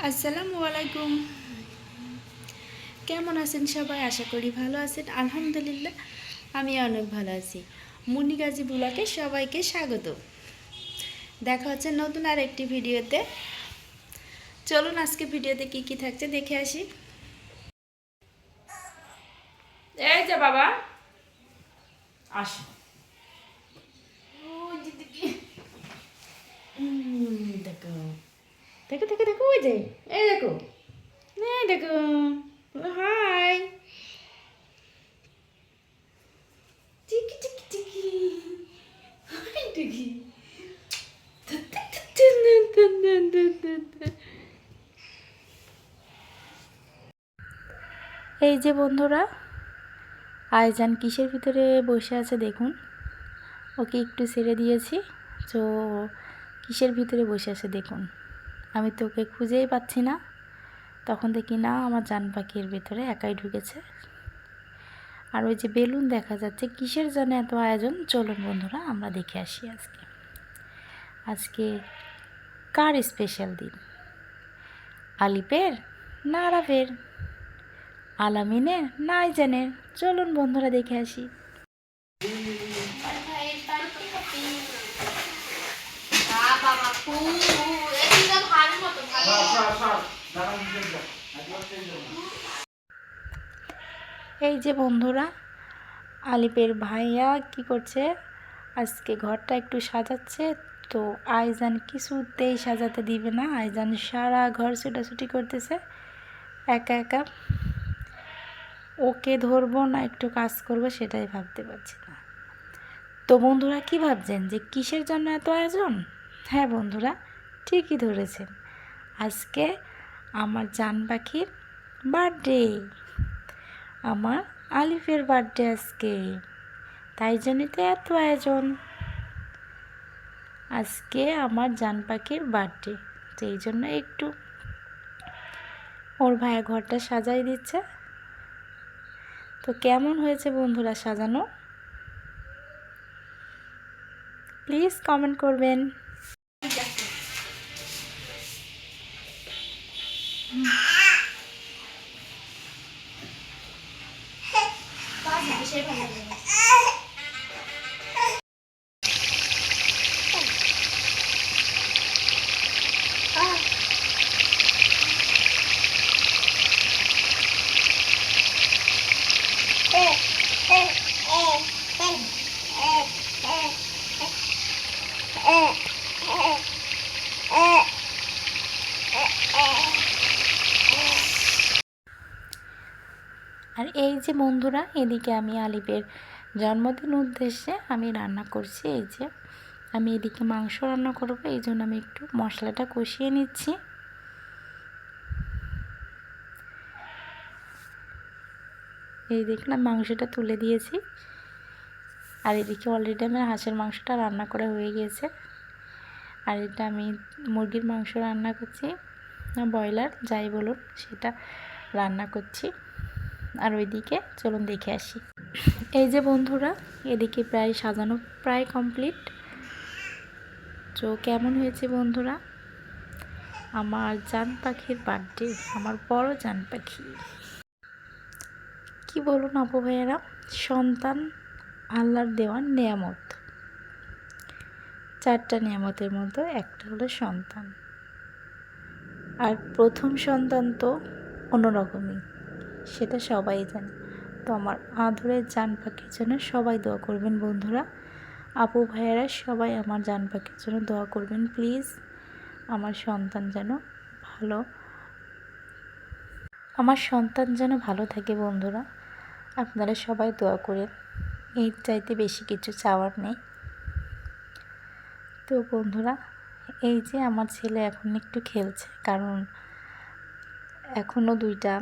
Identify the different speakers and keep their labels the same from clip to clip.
Speaker 1: আসসালামু আলাইকুম। কেমন আছেন সবাই? আশা করি ভালো আছেন। আলহামদুলিল্লাহ আমি অনেক ভালো আছি। মুন্নি গাজী ব্লগে সবাইকে স্বাগত। দেখা হচ্ছে নতুন আর একটি ভিডিওতে। চলুন আজকে ভিডিওতে কি কি থাকছে দেখে আসি।
Speaker 2: এই যে বাবা আসো। দেখো দেখো দেখো দেখো, ওই যে এই দেখো, এই দেখো, হাই টিকি টিকি টিকি, হাই টিকি।
Speaker 1: এই যে বন্ধুরা, আইজান কিসের ভিতরে বসে আছে দেখুন। ওকে একটু ছেড়ে দিয়েছি, তো কিসের ভিতরে বসে আছে দেখুন। আমি তো ওকে খুঁজেই পাচ্ছি না। তখন দেখি না আমার জান পাখির ভিতরে একাই ঢুকেছে। আর ওই যে বেলুন দেখা যাচ্ছে, কিসের জন্য এত আয়োজন। চলুন বন্ধুরা আমরা দেখে আসি। আজকে কার স্পেশাল দিন? আলিপের না আরাফের, আলামিনের না আইজানের? চলুন বন্ধুরা দেখে আসি। এই যে বন্ধুরা, আলিপের ভাইয়া কি করছে, আজকে ঘরটা একটু সাজাচ্ছে। তো আইজান কিছুতেই সাজাতে দিবে না। আইজান সারা ঘর ছুটাছুটি করতেছে একা একা। ওকে ধরবো না একটু কাজ করবো সেটাই ভাবতে পারছি না। তো বন্ধুরা কি ভাবছেন যে কিসের জন্য এত আয়োজন? হ্যাঁ বন্ধুরা, ঠিকই ধরেছেন। আজকে আমার জান পাখির বার্থডে, আমার আলিফের বার্থডে আজকে। তাই জন্যই তো এত আয়োজন। আজকে আমার জান পাখির বার্থডে, তো এই জন্য একটু ওর ভাইয়া ঘরটা সাজাই দিচ্ছে। তো কেমন হয়েছে বন্ধুরা সাজানো? প্লিজ কমেন্ট করবেন। আর এই যে বন্ধুরা, এদিকে আমি আলিফের জন্মদিন উদ্দেশ্যে আমি রান্না করছি। এই যে আমি এদিকে মাংস রান্না করব, এই জন্য আমি একটু মশলাটা কষিয়ে নিচ্ছি। এই দেখলাম মাংসটা তুলে দিয়েছি। আর এদিকে অলরেডি আমার হাঁসের মাংসটা রান্না করা হয়ে গিয়েছে। আর এটা আমি মুরগির মাংস রান্না করছি, ব্রয়লার যাই বলুন সেটা রান্না করছি। আর ওইদিকে চলুন দেখে আসি। এই যে বন্ধুরা, এদিকে প্রায় সাজানো প্রায় কমপ্লিট। তো কেমন হয়েছে বন্ধুরা আমার জান পাখির বার্থডে, আমার বড় জান পাখি। কি বলুন আপু ভাইয়েরা, সন্তান আল্লাহর দেওয়া নেয়ামত। চারটা নেয়ামতের মধ্যে একটা হলো সন্তান। আর প্রথম সন্তান তো অন্যরকমই, সেটা সবাই জানে। তো আমার আদরের জান পাখির জন্য সবাই দোয়া করবেন বন্ধুরা। আপু ভাইয়েরা সবাই আমার জান পাখির জন্য দোয়া করবেন প্লিজ। আমার সন্তান যেন ভালো আমার সন্তান যেন ভালো থাকে বন্ধুরা। আপনারা সবাই দোয়া করেন, এর চাইতে বেশি কিছু চাওয়ার নেই। তো বন্ধুরা, এই যে আমার ছেলে এখন একটু খেলছে, কারণ এখনও দুইটা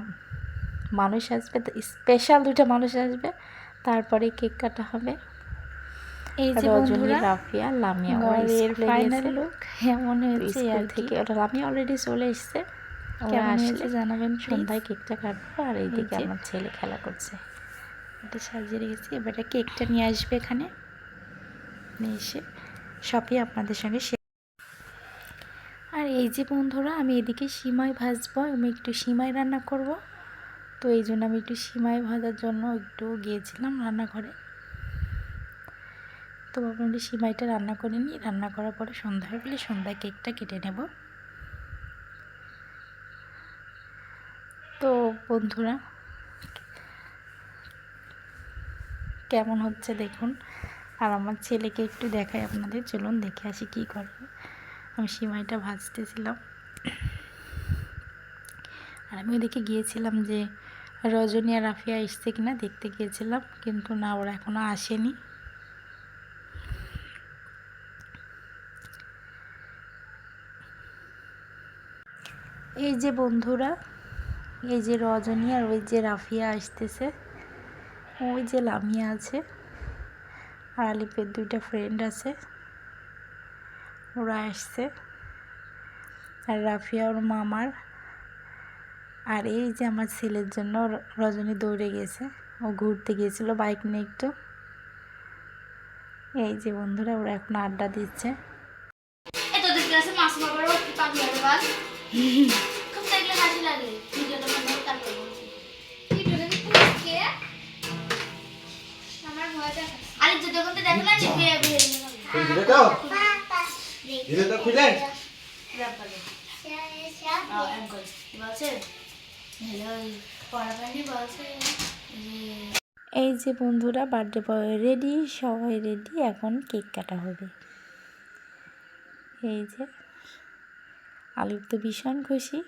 Speaker 1: মানুষ আসবে, স্পেশাল দুইটা মানুষ আসবে, তারপরে কেক কাটা হবে। এই যে বন্ধুরা,
Speaker 2: রাফিয়া লামিয়া
Speaker 1: ঘরের ফাইনাল লুক এমন হয়েছে আর থেকে। ওটা লামিয়া অলরেডি চলে এসছে। কেমন হয়েছে জানাবেন
Speaker 2: সন্ধ্যায় কেকটা কাটবো। আর এইদিকে আমার ছেলে খেলা করছে।
Speaker 1: এটা সাজিয়ে রেখেছি, এবার কেকটা নিয়ে আসবে এখানে, নিয়ে এসে সবই আপনাদের সঙ্গে আর এই যে বন্ধুরা, আমি এদিকে সিমাই ভাজবো, আমি একটু সিমাই রান্না করব। তো এই জন্য আমি একটু সিমাই ভাজার জন্য একটু গিয়েছিলাম রান্নাঘরে। তো ভাবলাম একটু সিমাইটা রান্না করে নিই, রান্না করার পরে সন্ধ্যা হয়ে গেলে সন্ধ্যায় কেকটা কেটে নেব। তো বন্ধুরা, কেমন হচ্ছে দেখুন। আর আমার ছেলেকে একটু দেখাই আপনাদের, চলুন দেখে আসি কী করে। আমি সিমাইটা ভাজতেছিলাম, আর আমি ওদিকে গিয়েছিলাম যে রজনী আর রাফিয়া এসছে কিনা দেখতে গিয়েছিলাম, কিন্তু না, ওরা এখনও আসেনি। এই যে বন্ধুরা, এই যে রজনী আর ওই যে রাফিয়া আসতেছে, ওই যে লামিয়া আছে, আর আলিপের দুইটা ফ্রেন্ড আছে, ওরা আসছে। আর রাফিয়া ওর মামার। আর এই যে আমার ছেলের জন্য রজনী দৌড়ে গেছে, ও ঘুরতে গিয়েছিল বাইক নিয়ে একটু। এই যে বন্ধুরা, ওরা এখন আড্ডা দিচ্ছে।
Speaker 3: তোদের ক্লাসে মাছ বাবার কি পাগল হবে বল? খুব দেখলে হাসি লাগে। ভিডিওটা মনে হয় তারপর বলছি। ভিডিওটা কে? আমার ভয় দেখা। আরে যদি ওখান থেকে দেখো না যে বিয়ে বিয়ে
Speaker 4: খুলে দাও দিলে তো খুলে
Speaker 3: বলছে হ্যালো পড়াপানি বলছে
Speaker 1: এই যে বন্ধুরা, বার্থডে বয় রেডি, সবাই রেডি, এখন কেক কাটা হবে। এই যে আলিফ তো ভীষণ খুশি।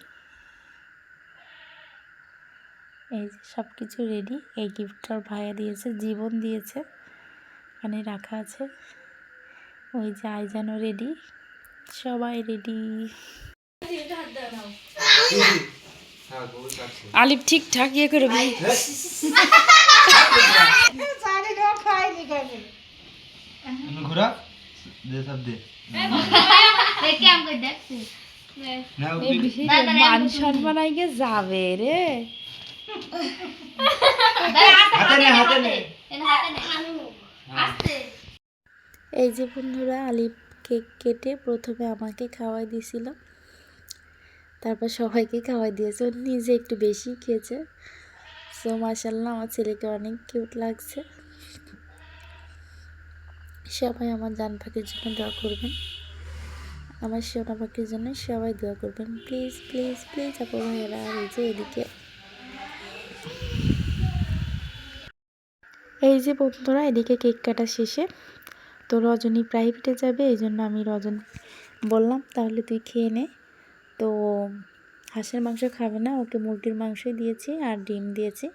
Speaker 1: এই যে সব কিছু রেডি। এই গিফটটার ভাইয়া দিয়েছে, জীবন দিয়েছে, এখানে রাখা আছে। ওই যে আইজানও রেডি, সবাই রেডি। আলিফ ঠিকঠাক ইয়ে করবি।
Speaker 4: ঘোরা দে সব দে
Speaker 3: দেখে আমাকে দেখছি
Speaker 4: না
Speaker 1: মান সম্মান আইগে যাবে রে।
Speaker 4: হাতে নে হাতে নে
Speaker 3: আস্তে
Speaker 1: এই যে বন্ধুরা, আলিফ কেক কেটে প্রথমে আমাকে খাওয়াই দিয়েছিল, তারপর সবাইকে খাওয়াই দিয়েছে। ও নিজে একটু বেশি খেয়েছে। সো মাশাআল্লাহ, আমার ছেলেকে অনেক কিউট লাগছে। সবাই আমার জান পাখির জন্য দোয়া করবেন, আমার সোনা পাখির জন্য সবাই দোয়া করবেন, প্লিজ প্লিজ প্লিজ আপু ভাইয়েরা। আর এই যে এদিকে, এই যে বন্ধুরা, এদিকে কেক কাটা শেষে তো রজনী প্রাইভেটে যাবে, এই জন্য আমি রজনী বললাম তাহলে তুই খেয়ে নে। তো হাঁসের মাংস খাবে না, ওকে মুরগির মাংসই দিয়েছি আর ডিম দিয়েছি,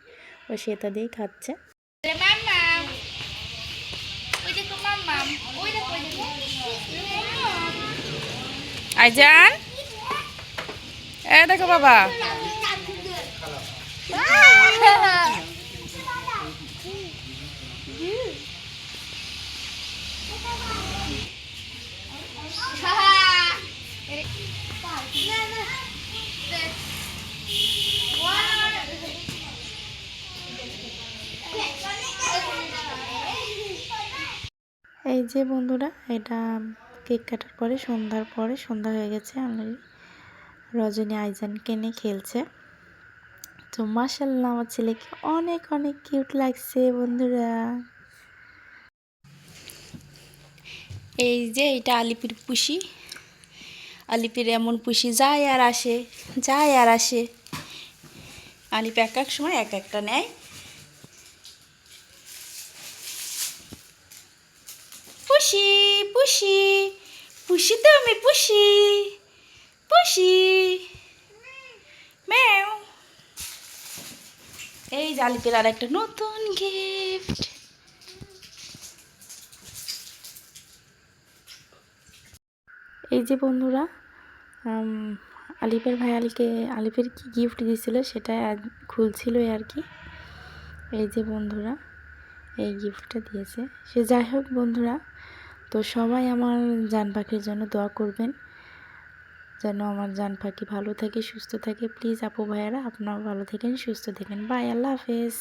Speaker 1: ও সেটা দিয়েই খাচ্ছে।
Speaker 3: মাম্মা ওই দেখো মাম্মা ওই দেখো
Speaker 1: আইজান, এ দেখো বাবা। এই যে বন্ধুরা, এটা কেক কাটার পরে সন্ধ্যা হয়ে গেছে। অলরেডি রজনী আইজানকে নিয়ে খেলছে। তো মাশাআল্লাহ, আমার ছেলেকে অনেক অনেক কিউট লাগছে বন্ধুরা। এই যে এটা আলিপির পুষি, আলিপির এমন পুষি যায় আর আসে, যায় আর আসে। আলিপ এক এক সময় এক একটা নেয়। পুষি পুষি পুষি, তো আমি পুষি পুষি ম্যাও। এই যে আলিপের আর একটা নতুন গিফট। এই যে বন্ধুরা, আলিপের ভাই আলিপের কি গিফট দিয়েছিল সেটা খুলছিল আর কি। এই যে বন্ধুরা, এই গিফটটা দিয়েছে সে। যাই হোক বন্ধুরা, তো সবাই আমার জান পাখির জন্য দোয়া করবেন, যেন আমার জান পাখি ভালো থাকে, সুস্থ থাকে। প্লিজ আপু ভাইয়ারা, আপনারাও ভালো থাকেন, সুস্থ থাকেন। বাই, আল্লাহ হাফেজ।